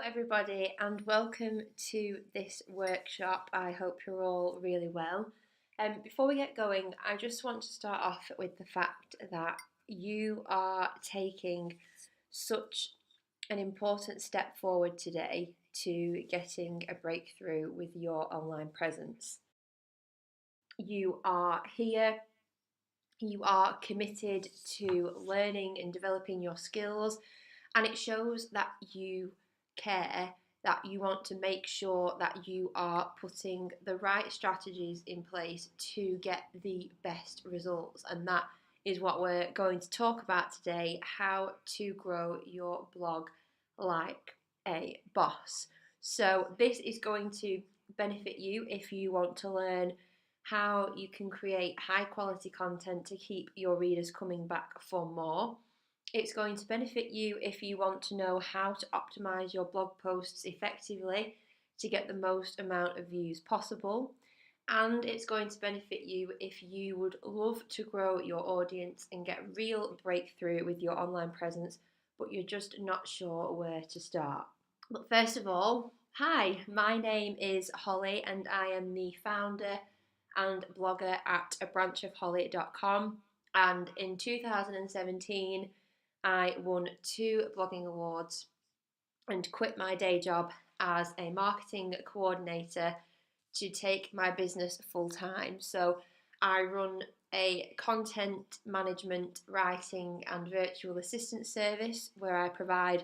everybody, and welcome to this workshop. I hope you're all really well. Before we get going, I just want to start off with the fact that you are taking such an important step forward today to getting a breakthrough with your online presence. You are here, you are committed to learning and developing your skills, and it shows that you care, that you want to make sure that you are putting the right strategies in place to get the best results. And that is what we're going to talk about today: how to grow your blog like a boss. So, this is going to benefit you if you want to learn how you can create high quality content to keep your readers coming back for more. It's going to benefit you if you want to know how to optimize your blog posts effectively to get the most amount of views possible. And it's going to benefit you if you would love to grow your audience and get real breakthrough with your online presence, but you're just not sure where to start. But first of all, hi, my name is Holly and I am the founder and blogger at abranchofholly.com. And in 2017, I won 2 blogging awards and quit my day job as a marketing coordinator to take my business full time. So I run a content management, writing, and virtual assistant service where I provide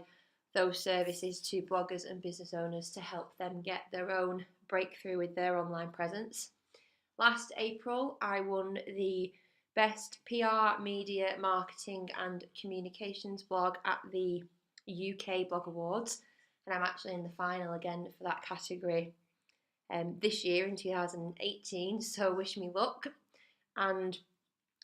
those services to bloggers and business owners to help them get their own breakthrough with their online presence. Last April, I won the Best PR, Media, Marketing and Communications blog at the UK Blog Awards, and I'm actually in the final again for that category this year in 2018, so wish me luck. And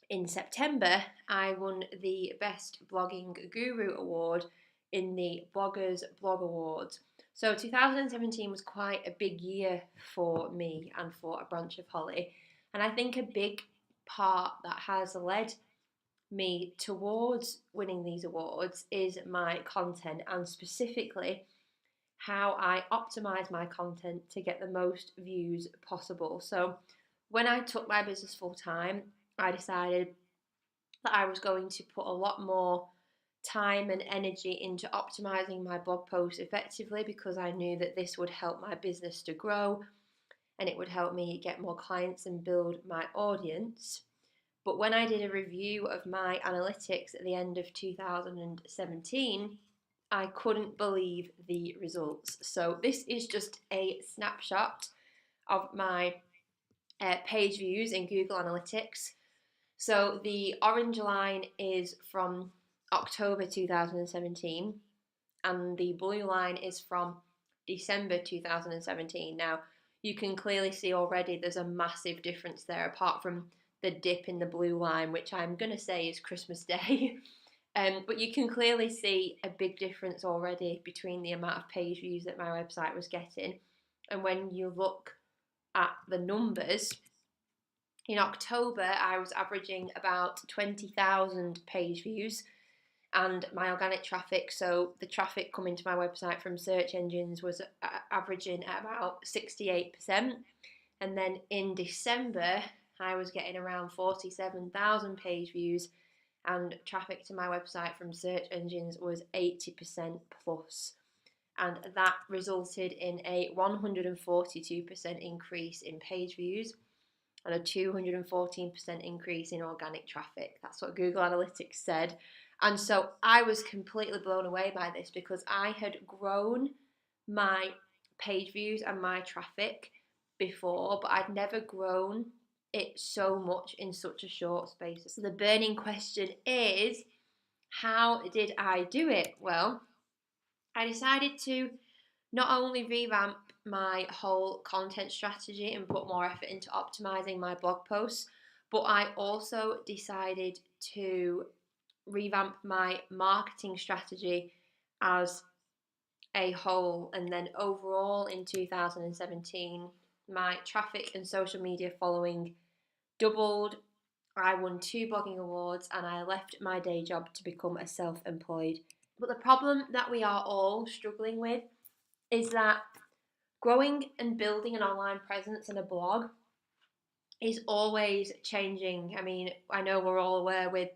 in September, I won the Best Blogging Guru Award in the Bloggers Blog Awards. So 2017 was quite a big year for me and for A Branch of Holly. And I think a big part that has led me towards winning these awards is my content, and specifically how I optimize my content to get the most views possible. So when I took my business full time, I decided that I was going to put a lot more time and energy into optimizing my blog posts effectively, because I knew that this would help my business to grow and it would help me get more clients and build my audience. But when I did a review of my analytics at the end of 2017, I couldn't believe the results. So this is just a snapshot of my page views in Google Analytics. So the orange line is from October 2017 and the blue line is from December 2017. Now, you can clearly see already there's a massive difference there, apart from the dip in the blue line, which I'm going to say is Christmas Day. But you can clearly see a big difference already between the amount of page views that my website was getting. And when you look at the numbers, in October, I was averaging about 20,000 page views, and my organic traffic, so the traffic coming to my website from search engines, was averaging at about 68%. And then in December, I was getting around 47,000 page views, and traffic to my website from search engines was 80% plus. And that resulted in a 142% increase in page views and a 214% increase in organic traffic. That's what Google Analytics said. And so I was completely blown away by this, because I had grown my page views and my traffic before, but I'd never grown it so much in such a short space. So the burning question is, how did I do it? Well, I decided to not only revamp my whole content strategy and put more effort into optimizing my blog posts, but I also decided to revamp my marketing strategy as a whole. And then overall in 2017, my traffic and social media following doubled. I won 2 blogging awards and I left my day job to become a self-employed. But the problem that we are all struggling with is that growing and building an online presence and a blog is always changing. I mean, I know we're all aware with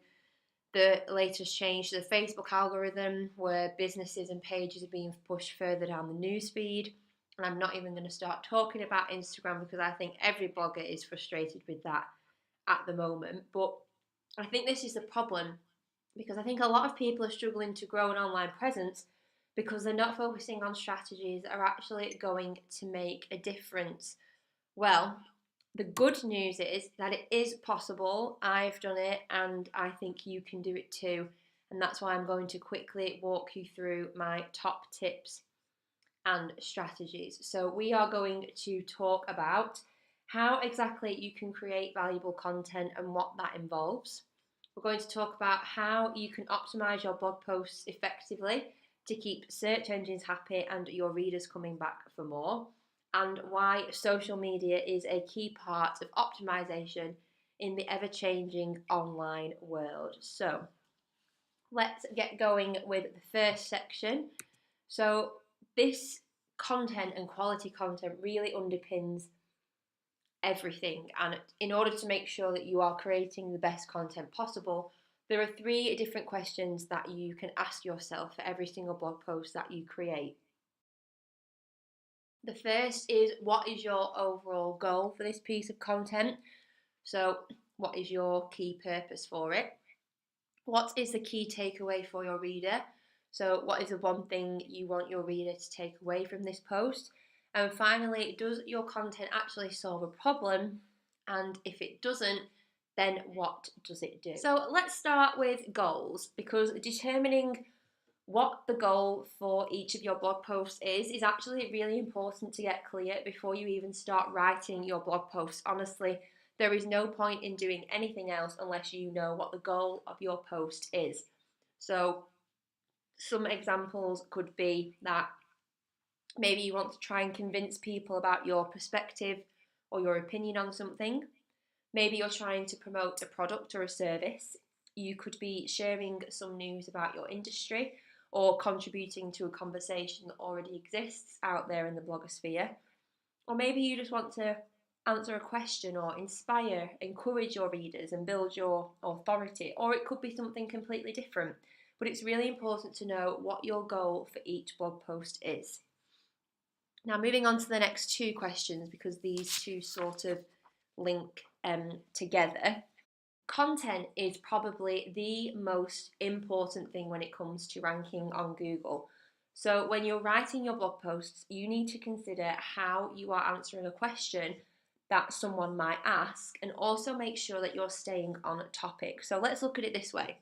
the latest change to the Facebook algorithm where businesses and pages are being pushed further down the newsfeed. And I'm not even going to start talking about Instagram because I think every blogger is frustrated with that at the moment. But I think this is the problem because I think a lot of people are struggling to grow an online presence because they're not focusing on strategies that are actually going to make a difference. Well, the good news is that it is possible. I've done it and I think you can do it too. And that's why I'm going to quickly walk you through my top tips and strategies. So, we are going to talk about how exactly you can create valuable content and what that involves. We're going to talk about how you can optimize your blog posts effectively to keep search engines happy and your readers coming back for more, and why social media is a key part of optimization in the ever changing online world. So, let's get going with the first section. So, this content and quality content really underpins everything. And in order to make sure that you are creating the best content possible, there are 3 different questions that you can ask yourself for every single blog post that you create. The first is, what is your overall goal for this piece of content? So, what is your key purpose for it? What is the key takeaway for your reader? So, what is the one thing you want your reader to take away from this post? And finally, does your content actually solve a problem? And if it doesn't, then what does it do? So, let's start with goals, because determining what the goal for each of your blog posts is actually really important to get clear before you even start writing your blog posts. Honestly, there is no point in doing anything else unless you know what the goal of your post is. So, some examples could be that maybe you want to try and convince people about your perspective or your opinion on something. Maybe you're trying to promote a product or a service. You could be sharing some news about your industry or contributing to a conversation that already exists out there in the blogosphere. Or maybe you just want to answer a question or inspire, encourage your readers and build your authority. Or it could be something completely different. But it's really important to know what your goal for each blog post is. Now, moving on to the next 2 questions, because these 2 sort of link together. Content is probably the most important thing when it comes to ranking on Google. So when you're writing your blog posts, you need to consider how you are answering a question that someone might ask, and also make sure that you're staying on topic. So let's look at it this way.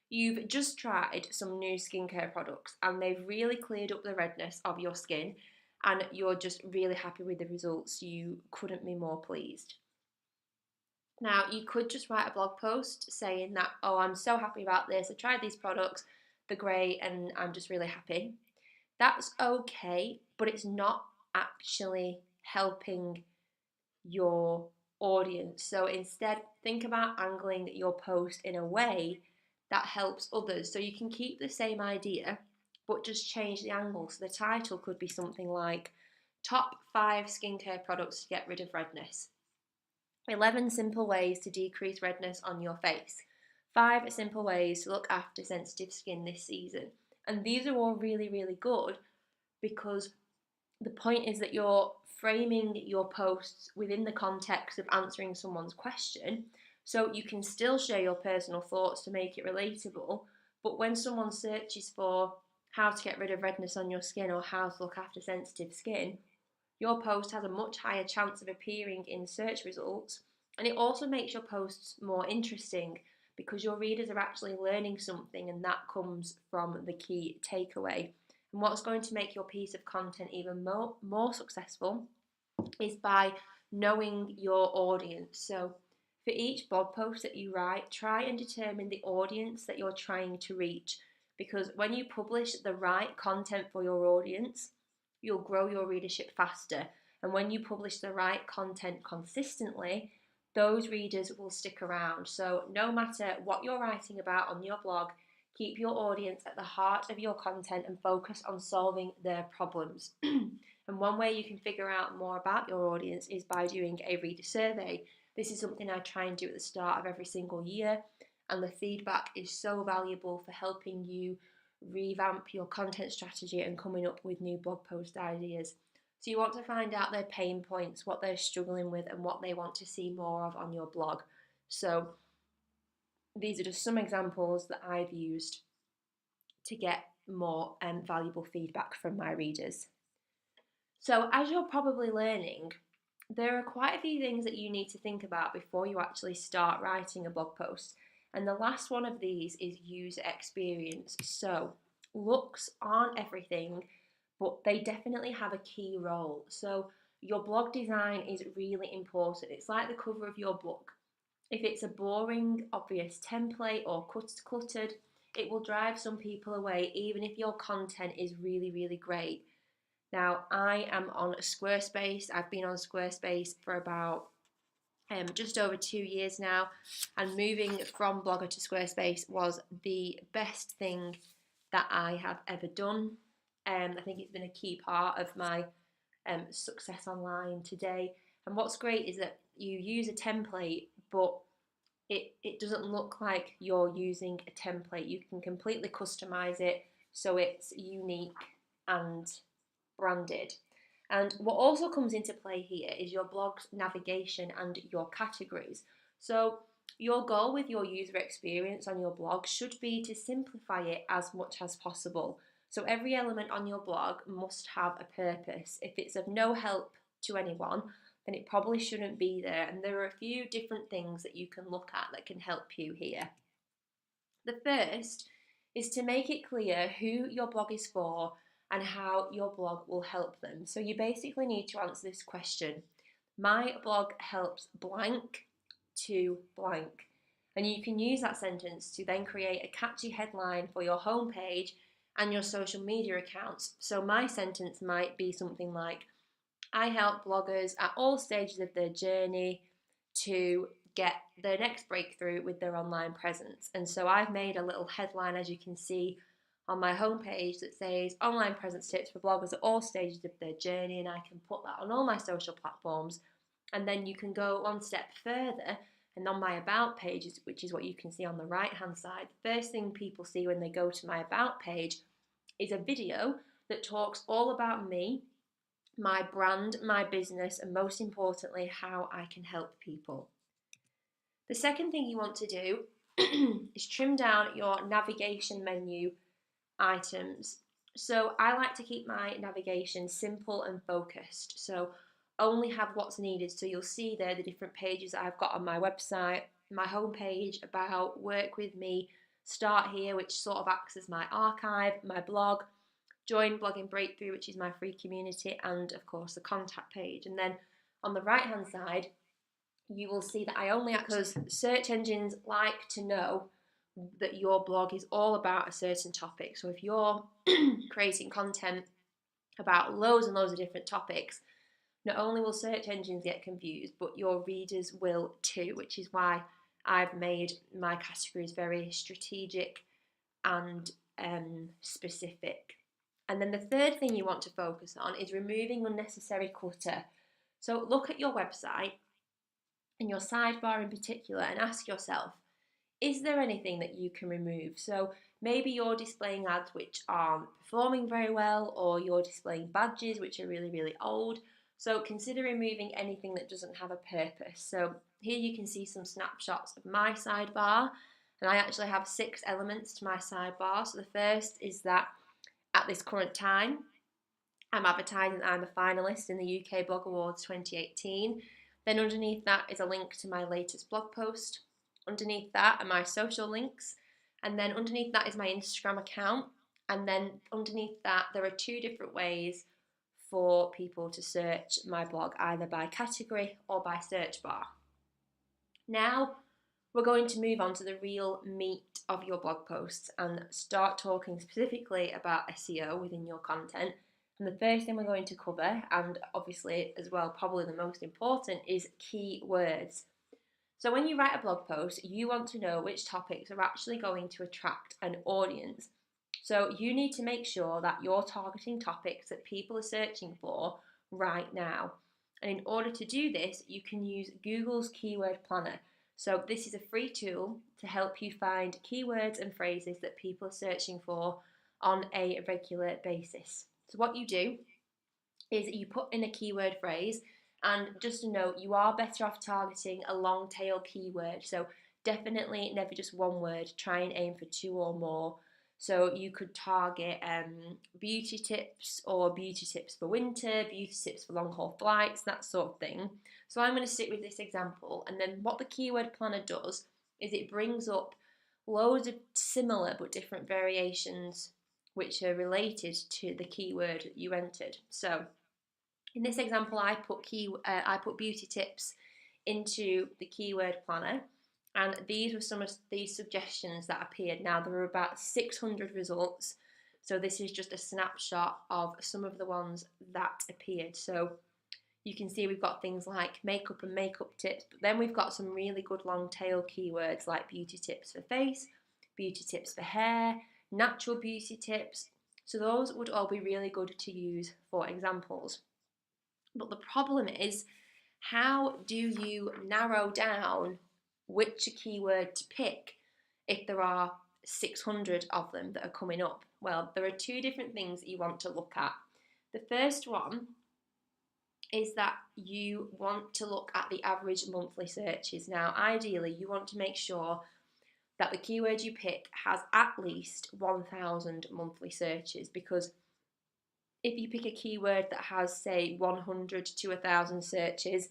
You've just tried some new skincare products and they've really cleared up the redness of your skin, and you're just really happy with the results. You couldn't be more pleased. Now, you could just write a blog post saying that, oh, I'm so happy about this, I tried these products, they're great, and I'm just really happy. That's okay, but it's not actually helping your audience. So instead, think about angling your post in a way that helps others. So you can keep the same idea, but just change the angle. So the title could be something like Top 5 Skincare Products to Get Rid of Redness. 11 simple ways to decrease redness on your face. 5 simple ways to look after sensitive skin this season. And these are all really, really good, because the point is that you're framing your posts within the context of answering someone's question. So you can still share your personal thoughts to make it relatable. But when someone searches for how to get rid of redness on your skin or how to look after sensitive skin, your post has a much higher chance of appearing in search results, and it also makes your posts more interesting because your readers are actually learning something, and that comes from the key takeaway. And what's going to make your piece of content even more successful is by knowing your audience. So for each blog post that you write, try and determine the audience that you're trying to reach, because when you publish the right content for your audience, you'll grow your readership faster. And when you publish the right content consistently, those readers will stick around. So no matter what you're writing about on your blog, Keep your audience at the heart of your content and focus on solving their problems. And one way you can figure out more about your audience is by doing a reader survey. This is something I try and do at the start of every single year, and the feedback is so valuable for helping you revamp your content strategy and coming up with new blog post ideas. So you want to find out their pain points, what they're struggling with, and what they want to see more of on your blog. So these are just some examples that I've used to get more valuable feedback from my readers. So as you're probably learning, there are quite a few things that you need to think about before you actually start writing a blog post. And the last one of these is user experience. So looks aren't everything, but they definitely have a key role. So your blog design is really important. It's like the cover of your book. If it's a boring, obvious template or cluttered, it will drive some people away, even if your content is really, really great. Now, I am on Squarespace. I've been on Squarespace for about just over 2 years now, and moving from Blogger to Squarespace was the best thing that I have ever done. I think it's been a key part of my success online today. And what's great is that you use a template, but it doesn't look like you're using a template. You can completely customize it so it's unique and branded. And what also comes into play here is your blog's navigation and your categories. So your goal with your user experience on your blog should be to simplify it as much as possible. So every element on your blog must have a purpose. If it's of no help to anyone, then it probably shouldn't be there. And there are a few different things that you can look at that can help you here. The first is to make it clear who your blog is for and how your blog will help them. So you basically need to answer this question. My blog helps blank to blank. And you can use that sentence to then create a catchy headline for your homepage and your social media accounts. So my sentence might be something like, I help bloggers at all stages of their journey to get their next breakthrough with their online presence. And so I've made a little headline, as you can see on my homepage, that says online presence tips for bloggers at all stages of their journey, and I can put that on all my social platforms. And then you can go one step further, and on my about page, which is what you can see on the right hand side, the first thing people see when they go to my about page is a video that talks all about me, my brand, my business, and most importantly, how I can help people. The second thing you want to do is trim down your navigation menu items. So I like to keep my navigation simple and focused. So only have what's needed. So you'll see there the different pages I've got on my website, my homepage, about, work with me, start here, which sort of acts as my archive, my blog, join Blogging Breakthrough, which is my free community, and of course the contact page. And then on the right hand side, you will see that I only, because search engines like to know that your blog is all about a certain topic. So if you're creating content about loads and loads of different topics, not only will search engines get confused, but your readers will too, which is why I've made my categories very strategic and specific. And then the third thing you want to focus on is removing unnecessary clutter. So look at your website and your sidebar in particular and ask yourself, is there anything that you can remove? So maybe you're displaying ads which aren't performing very well, or you're displaying badges which are really, really old. So consider removing anything that doesn't have a purpose. So here you can see some snapshots of my sidebar, and I actually have 6 elements to my sidebar. So the first is that at this current time, I'm advertising that I'm a finalist in the UK Blog Awards 2018. Then underneath that is a link to my latest blog post. Underneath that are my social links. And then underneath that is my Instagram account. And then underneath that, there are 2 different ways for people to search my blog, either by category or by search bar. Now, we're going to move on to the real meat of your blog posts and start talking specifically about SEO within your content. And the first thing we're going to cover, and obviously as well probably the most important, is keywords. So when you write a blog post, you want to know which topics are actually going to attract an audience. So you need to make sure that you're targeting topics that people are searching for right now. And in order to do this, you can use Google's Keyword Planner. So this is a free tool to help you find keywords and phrases that people are searching for on a regular basis. So what you do is you put in a keyword phrase, and just a note, you are better off targeting a long tail keyword. So definitely never just one word, try and aim for 2 or more. So you could target beauty tips or beauty tips for winter, beauty tips for long haul flights, that sort of thing. So I'm going to stick with this example, and then what the keyword planner does is it brings up loads of similar but different variations which are related to the keyword that you entered. So in this example, I put beauty tips into the keyword planner, and these were some of these suggestions that appeared. Now there were about 600 results, so this is just a snapshot of some of the ones that appeared. So you can see we've got things like makeup and makeup tips, but then we've got some really good long tail keywords like beauty tips for face, beauty tips for hair, natural beauty tips. So those would all be really good to use for examples. But the problem is, how do you narrow down which keyword to pick if there are 600 of them that are coming up? Well, there are 2 different things that you want to look at. The first one is that you want to look at the average monthly searches. Now, ideally, you want to make sure that the keyword you pick has at least 1,000 monthly searches, because if you pick a keyword that has, say, 100 to 1,000 searches,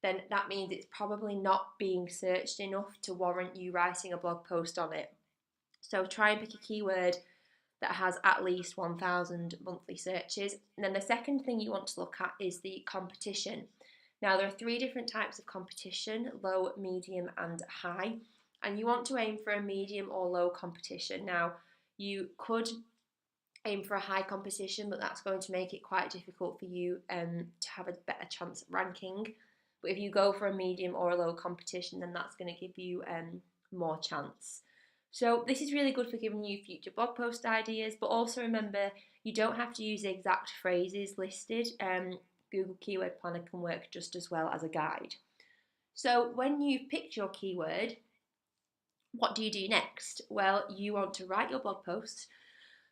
then that means it's probably not being searched enough to warrant you writing a blog post on it. So try and pick a keyword that has at least 1,000 monthly searches. And then the second thing you want to look at is the competition. Now, there are 3 different types of competition: low, medium, and high. And you want to aim for a medium or low competition. Now, you could aim for a high competition, but that's going to make it quite difficult for you to have a better chance at ranking. But if you go for a medium or a low competition, then that's going to give you more chance. So this is really good for giving you future blog post ideas, but also remember, you don't have to use the exact phrases listed. Google Keyword Planner can work just as well as a guide. So when you've picked your keyword, what do you do next? Well, you want to write your blog post,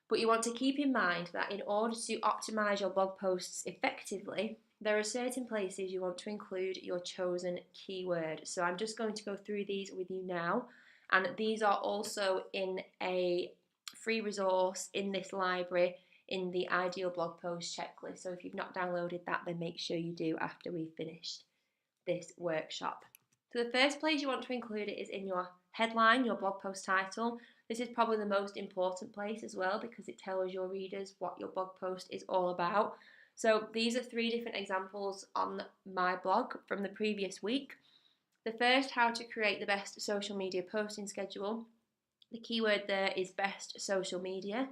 but you want to keep in mind that in order to optimize your blog posts effectively, there are certain places you want to include your chosen keyword. So I'm just going to go through these with you now, and these are also in a free resource in this library in the ideal blog post checklist. So if you've not downloaded that, then make sure you do after we've finished this workshop. So the first place you want to include it is in your headline, your blog post title. This is probably the most important place as well, because it tells your readers what your blog post is all about. So these are 3 different examples on my blog from the previous week. The first, how to create the best social media posting schedule. The keyword there is best social media.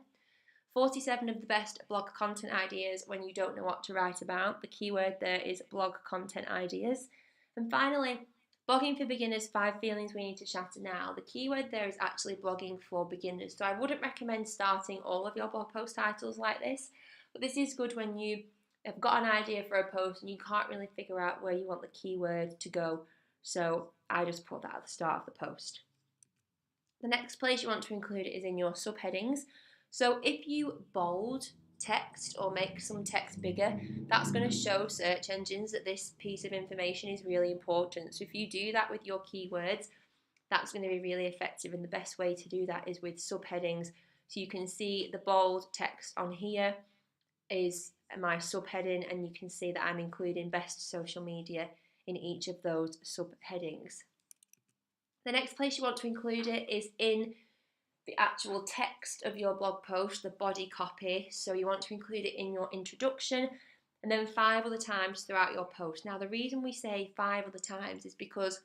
47 of the best blog content ideas when you don't know what to write about. The keyword there is blog content ideas. And finally, blogging for beginners, 5 feelings we need to shatter now. The keyword there is actually blogging for beginners. So I wouldn't recommend starting all of your blog post titles like this, but this is good when you have got an idea for a post and you can't really figure out where you want the keyword to go. So I just put that at the start of the post. The next place you want to include it is in your subheadings. So if you bold text or make some text bigger, that's going to show search engines that this piece of information is really important. So if you do that with your keywords, that's going to be really effective, and the best way to do that is with subheadings. So you can see the bold text on here is my subheading, and you can see that I'm including best social media in each of those subheadings. The next place you want to include it is in the actual text of your blog post, the body copy. So you want to include it in your introduction, and then 5 other times throughout your post. Now the reason we say 5 other times is because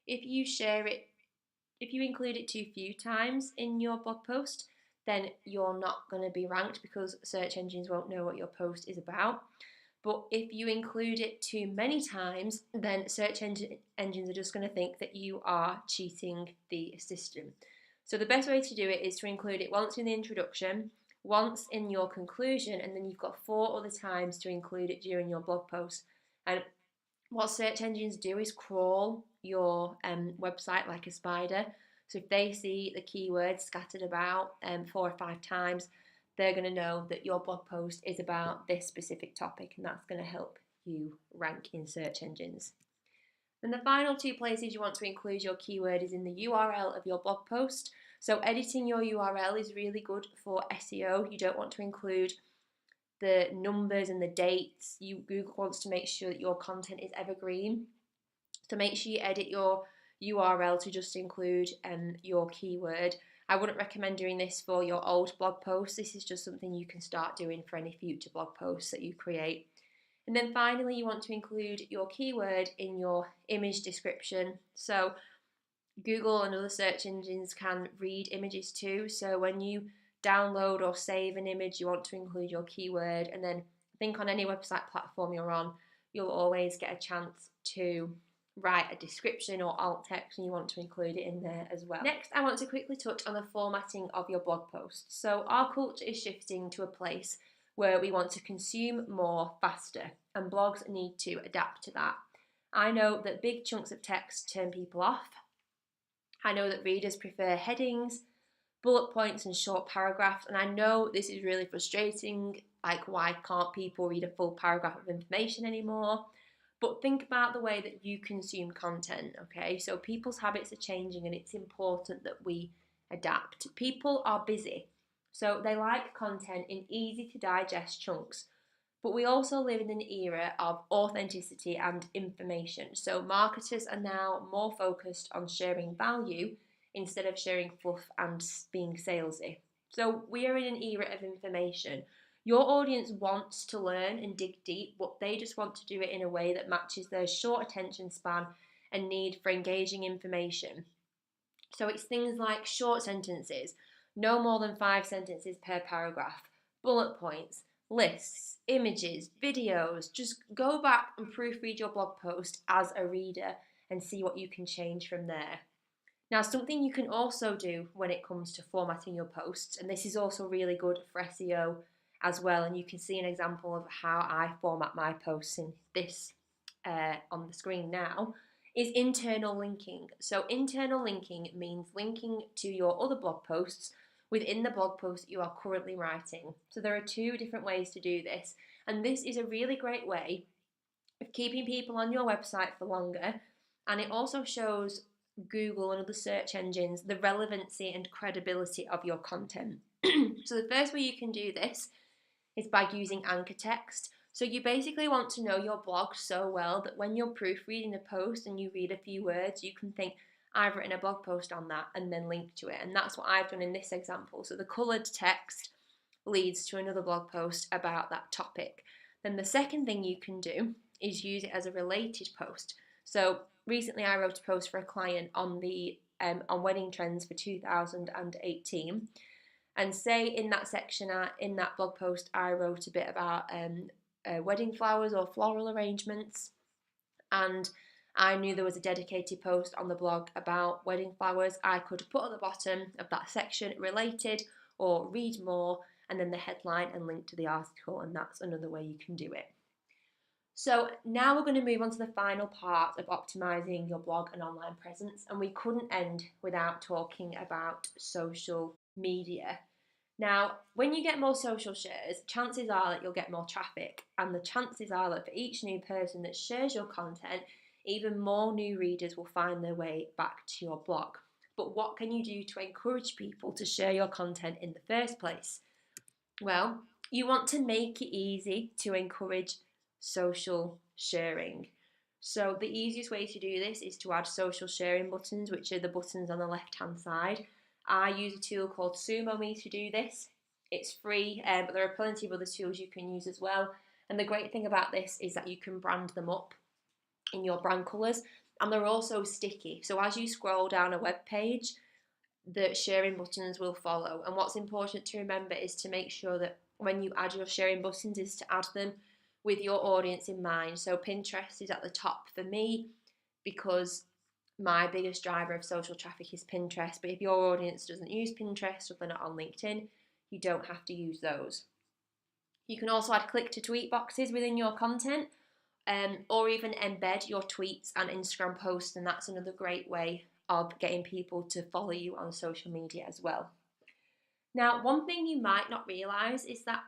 if you include it too few times in your blog post, then you're not going to be ranked, because search engines won't know what your post is about. But if you include it too many times, then search engines are just going to think that you are cheating the system. So the best way to do it is to include it once in the introduction, once in your conclusion, and then you've got 4 other times to include it during your blog post. And what search engines do is crawl your website like a spider. So if they see the keywords scattered about 4 or 5 times, they're going to know that your blog post is about this specific topic, and that's going to help you rank in search engines. And the final 2 places you want to include your keyword is in the URL of your blog post. So editing your URL is really good for SEO. You don't want to include the numbers and the dates. Google wants to make sure that your content is evergreen. So make sure you edit your URL to just include your keyword. I wouldn't recommend doing this for your old blog posts. This is just something you can start doing for any future blog posts that you create. And then finally, you want to include your keyword in your image description. So Google and other search engines can read images too. So when you download or save an image, you want to include your keyword. And then I think on any website platform you're on, you'll always get a chance to write a description or alt text, and you want to include it in there as well. Next, I want to quickly touch on the formatting of your blog posts. So our culture is shifting to a place where we want to consume more faster, and blogs need to adapt to that. I know that big chunks of text turn people off. I know that readers prefer headings, bullet points and short paragraphs, and I know this is really frustrating. Like, why can't people read a full paragraph of information anymore? But think about the way that you consume content, okay? So people's habits are changing, and it's important that we adapt. People are busy, so they like content in easy to digest chunks. But we also live in an era of authenticity and information. So marketers are now more focused on sharing value instead of sharing fluff and being salesy. So we are in an era of information. Your audience wants to learn and dig deep, but they just want to do it in a way that matches their short attention span and need for engaging information. So it's things like short sentences, no more than 5 sentences per paragraph, bullet points, lists, images, videos. Just go back and proofread your blog post as a reader and see what you can change from there. Now, something you can also do when it comes to formatting your posts, and this is also really good for SEO as well, and you can see an example of how I format my posts in this on the screen now, is internal linking. So internal linking means linking to your other blog posts within the blog post that you are currently writing. So there are 2 different ways to do this, and this is a really great way of keeping people on your website for longer, and it also shows Google and other search engines the relevancy and credibility of your content. So the first way you can do this is by using anchor text. So you basically want to know your blog so well that when you're proofreading a post and you read a few words, you can think, I've written a blog post on that, and then link to it. And that's what I've done in this example. So the coloured text leads to another blog post about that topic. Then the second thing you can do is use it as a related post. So recently I wrote a post for a client on on wedding trends for 2018. And say in that section, in that blog post, I wrote a bit about wedding flowers or floral arrangements, and I knew there was a dedicated post on the blog about wedding flowers. I could put at the bottom of that section related or read more, and then the headline and link to the article, and that's another way you can do it. So now we're going to move on to the final part of optimizing your blog and online presence, and we couldn't end without talking about social media. Now, when you get more social shares, chances are that you'll get more traffic, and the chances are that for each new person that shares your content, even more new readers will find their way back to your blog. But what can you do to encourage people to share your content in the first place? Well, you want to make it easy to encourage social sharing. So the easiest way to do this is to add social sharing buttons, which are the buttons on the left-hand side. I use a tool called SumoMe to do this. It's free, but there are plenty of other tools you can use as well. And the great thing about this is that you can brand them up in your brand colours, and they're also sticky. So as you scroll down a web page, the sharing buttons will follow. And what's important to remember is to make sure that when you add your sharing buttons is to add them with your audience in mind. So Pinterest is at the top for me because my biggest driver of social traffic is Pinterest. But if your audience doesn't use Pinterest or they're not on LinkedIn, you don't have to use those. You can also add click to tweet boxes within your content, or even embed your tweets and Instagram posts, and that's another great way of getting people to follow you on social media as well. Now, one thing you might not realize is that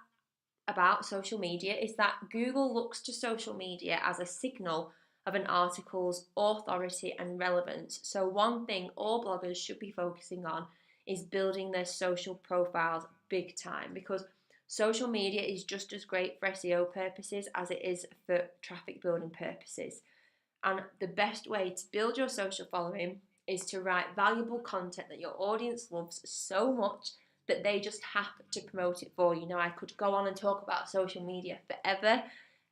about social media is that Google looks to social media as a signal of an article's authority and relevance. So one thing all bloggers should be focusing on is building their social profiles big time, because social media is just as great for SEO purposes as it is for traffic building purposes. And the best way to build your social following is to write valuable content that your audience loves so much that they just have to promote it for you. Now, I could go on and talk about social media forever,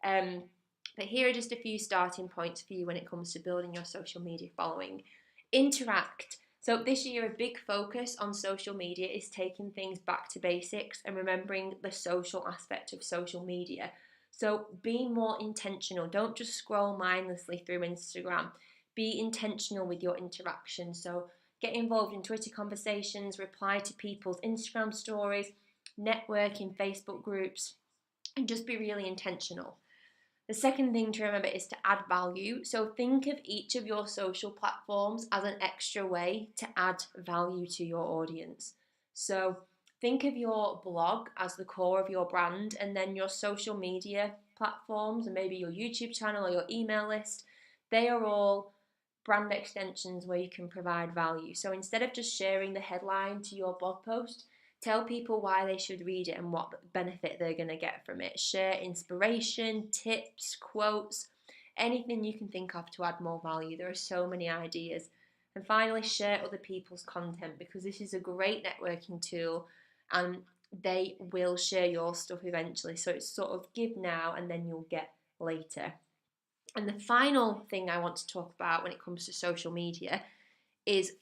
but here are just a few starting points for you when it comes to building your social media following. Interact. So this year, a big focus on social media is taking things back to basics and remembering the social aspect of social media. So be more intentional. Don't just scroll mindlessly through Instagram. Be intentional with your interaction. So get involved in Twitter conversations, reply to people's Instagram stories, network in Facebook groups, and just be really intentional. The second thing to remember is to add value. So think of each of your social platforms as an extra way to add value to your audience. So think of your blog as the core of your brand, and then your social media platforms and maybe your YouTube channel or your email list, they are all brand extensions where you can provide value. So instead of just sharing the headline to your blog post, tell people why they should read it and what benefit they're going to get from it. Share inspiration, tips, quotes, anything you can think of to add more value. There are so many ideas. And finally, share other people's content, because this is a great networking tool and they will share your stuff eventually. So it's sort of give now and then you'll get later. And the final thing I want to talk about when it comes to social media is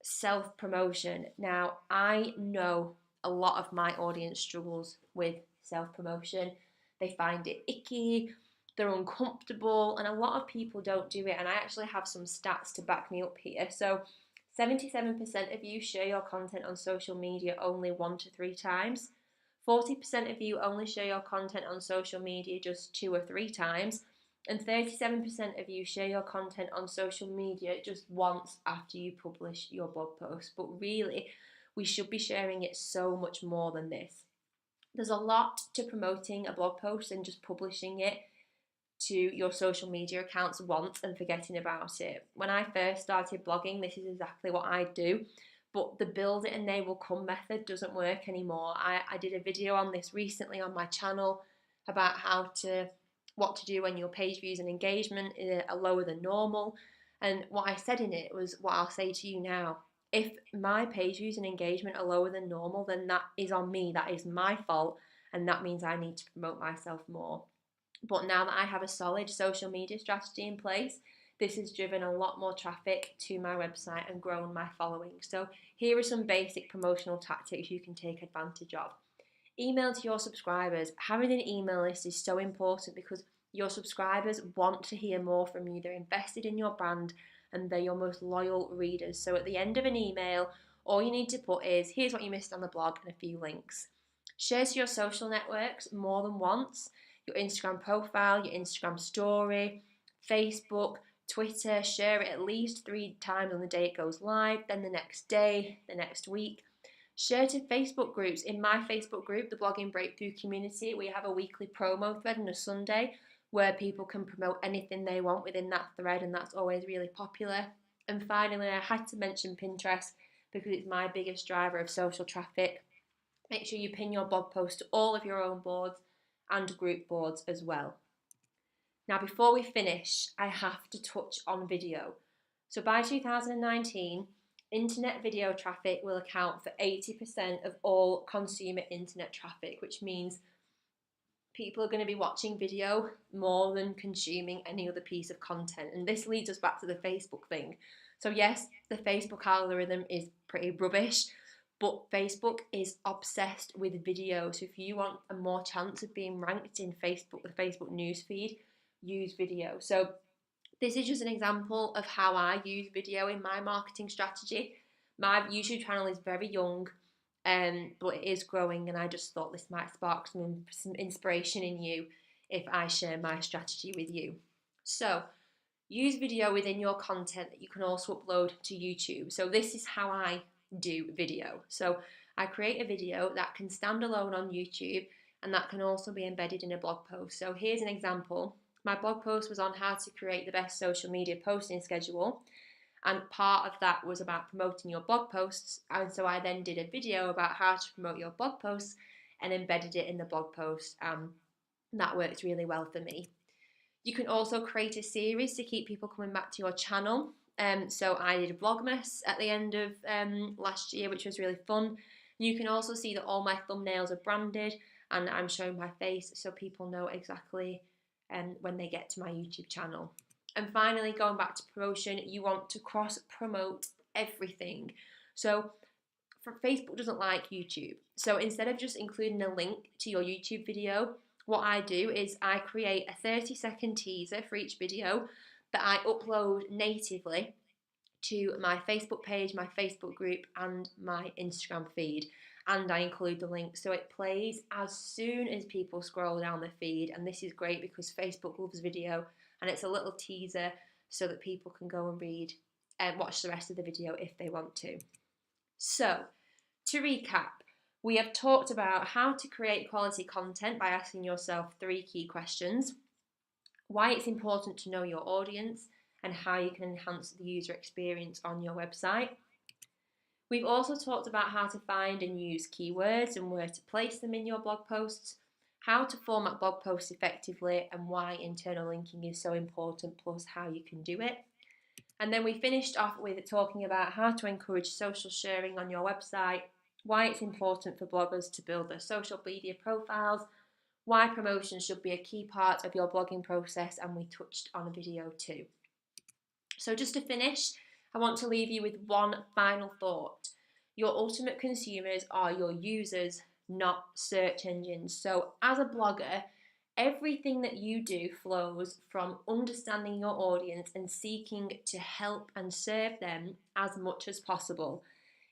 self-promotion. Now, I know a lot of my audience struggles with self-promotion. They find it icky, they're uncomfortable, and a lot of people don't do it. And I actually have some stats to back me up here. So 77% of you share your content on social media only 1 to 3 times. 40% of you only share your content on social media just 2 or 3 times. And 37% of you share your content on social media just once after you publish your blog post. But really, we should be sharing it so much more than this. There's a lot to promoting a blog post and just publishing it to your social media accounts once and forgetting about it. When I first started blogging, this is exactly what I do. But the build it and they will come method doesn't work anymore. I did a video on this recently on my channel about what to do when your page views and engagement are lower than normal. And what I said in it was what I'll say to you now. If my page views and engagement are lower than normal, then that is on me. That is my fault. And that means I need to promote myself more. But now that I have a solid social media strategy in place, this has driven a lot more traffic to my website and grown my following. So here are some basic promotional tactics you can take advantage of. Email to your subscribers. Having an email list is so important because your subscribers want to hear more from you. They're invested in your brand and they're your most loyal readers. So at the end of an email, all you need to put is, here's what you missed on the blog and a few links. Share to your social networks more than once. Your Instagram profile, your Instagram story, Facebook, Twitter. Share it at least 3 times on the day it goes live, then the next day, the next week. Share to Facebook groups. In my Facebook group, the Blogging Breakthrough Community, we have a weekly promo thread on a Sunday where people can promote anything they want within that thread, and that's always really popular. And finally, I had to mention Pinterest because it's my biggest driver of social traffic. Make sure you pin your blog post to all of your own boards and group boards as well. Now, before we finish, I have to touch on video. So by 2019, internet video traffic will account for 80% of all consumer internet traffic, which means people are going to be watching video more than consuming any other piece of content. And this leads us back to the Facebook thing. So yes, the Facebook algorithm is pretty rubbish, But Facebook is obsessed with video. So if you want a more chance of being ranked in Facebook, the Facebook newsfeed, use video. So this is just an example of how I use video in my marketing strategy. My YouTube channel is very young, but it is growing, and I just thought this might spark some inspiration in you if I share my strategy with you. So use video within your content that you can also upload to YouTube. So this is how I do video. So I create a video that can stand alone on YouTube and that can also be embedded in a blog post. So here's an example. My blog post was on how to create the best social media posting schedule, and part of that was about promoting your blog posts, and so I then did a video about how to promote your blog posts and embedded it in the blog post. That worked really well for me. You can also create a series to keep people coming back to your channel. So I did a Vlogmas at the end of last year, which was really fun. You can also see that all my thumbnails are branded and I'm showing my face so people know exactly when they get to my YouTube channel. And finally, going back to promotion, you want to cross promote everything. So Facebook doesn't like YouTube. So instead of just including a link to your YouTube video, what I do is I create a 30-second teaser for each video that I upload natively to my Facebook page, my Facebook group, and my Instagram feed. And I include the link so it plays as soon as people scroll down the feed. And this is great because Facebook loves video, and it's a little teaser so that people can go and read and watch the rest of the video if they want to. So, to recap, we have talked about how to create quality content by asking yourself 3 key questions: why it's important to know your audience, and how you can enhance the user experience on your website. We've also talked about how to find and use keywords and where to place them in your blog posts, how to format blog posts effectively, and why internal linking is so important, plus how you can do it. And then we finished off with talking about how to encourage social sharing on your website, why it's important for bloggers to build their social media profiles, why promotion should be a key part of your blogging process, and we touched on a video too. So just to finish, I want to leave you with one final thought. Your ultimate consumers are your users, not search engines. So as a blogger, everything that you do flows from understanding your audience and seeking to help and serve them as much as possible.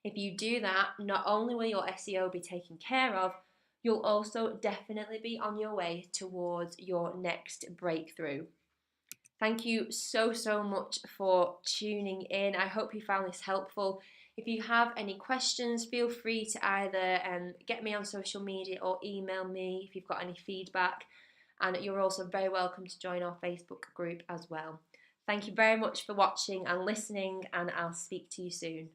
If you do that, not only will your SEO be taken care of, you'll also definitely be on your way towards your next breakthrough. Thank you so much for tuning in. I hope you found this helpful. If you have any questions, feel free to either get me on social media or email me if you've got any feedback. And you're also very welcome to join our Facebook group as well. Thank you very much for watching and listening, and I'll speak to you soon.